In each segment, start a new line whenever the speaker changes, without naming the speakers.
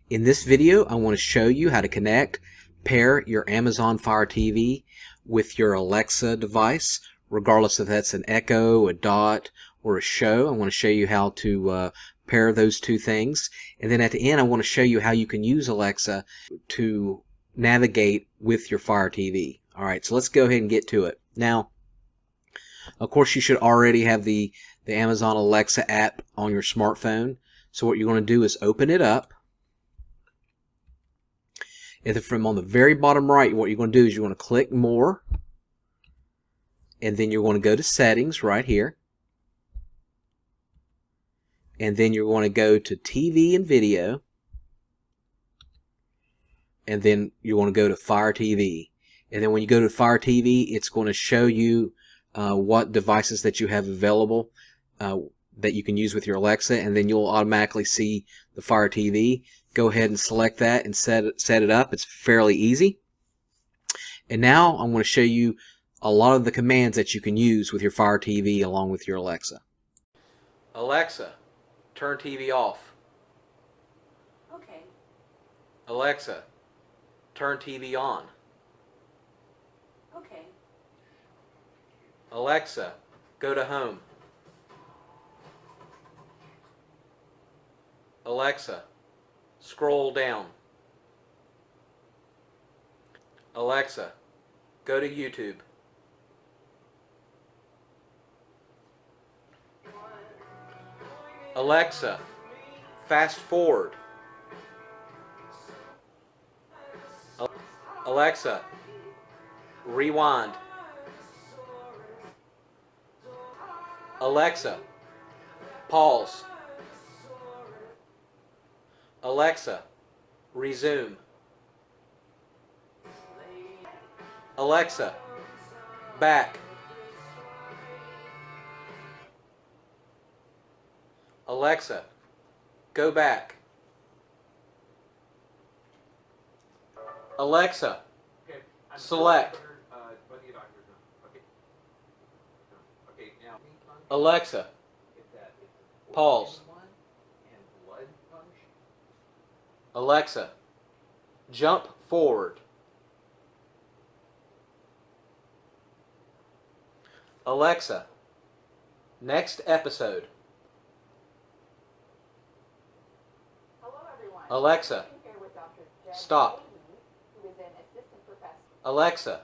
In this video, I want to show you how to pair your Amazon Fire TV with your Alexa device, regardless if that's an Echo, a Dot, or a Show. I want to show you how to pair those two things. And then at the end, I want to show you how you can use Alexa to navigate with your Fire TV. Alright, so let's go ahead and get to it. Now, of course, you should already have the Amazon Alexa app on your smartphone. So what you're going to do is open it up. And then from on the very bottom right, what you're going to do is you're going to click More. And then you're going to go to Settings right here. And then you're going to go to TV and Video. And then you're going to go to Fire TV. And then when you go to Fire TV, it's going to show you what devices that you have available that you can use with your Alexa, and then you'll automatically see the Fire TV. Go ahead and select that and set it up. It's fairly easy. And now I'm going to show you a lot of the commands that you can use with your Fire TV along with your Alexa. Alexa, turn TV off.
Okay.
Alexa, turn TV on.
Okay.
Alexa, go to home. Alexa, scroll down. Alexa, go to YouTube. Alexa, fast forward. Alexa, rewind. Alexa, pause. Alexa, resume. Alexa, back. Alexa, go back. Alexa, select. Alexa, pause. Alexa, jump forward. Alexa, next episode.
Hello, everyone.
Alexa, stop.
Who is an assistant professor.
Alexa,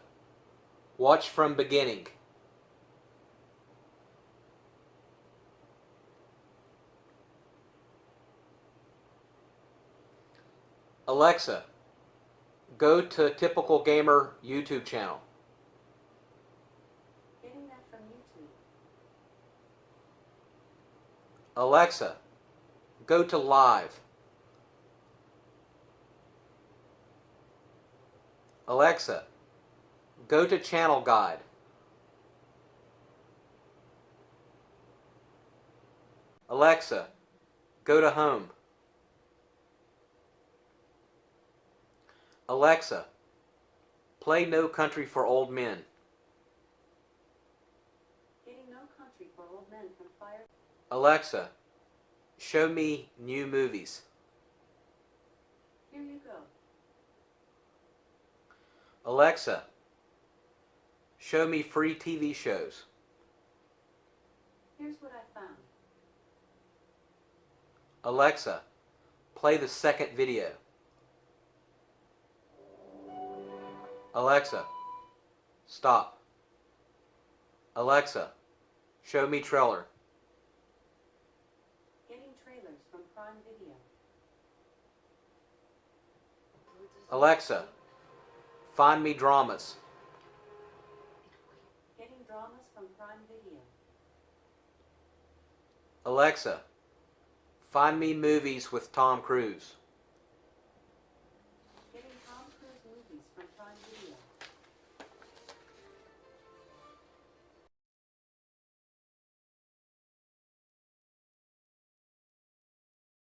watch from beginning. Alexa, go to Typical Gamer YouTube channel.
Getting that from YouTube.
Alexa, go to Live. Alexa, go to Channel Guide. Alexa, go to Home. Alexa, play No Country for Old Men.
Getting No Country for Old Men from Fire.
Alexa, show me new movies.
Here you go.
Alexa, show me free TV shows.
Here's what I found.
Alexa, play the second video. Alexa, stop. Alexa, show me trailer.
Getting trailers from Prime Video.
Alexa, find me dramas.
Getting dramas from Prime Video.
Alexa, find me movies with Tom Cruise.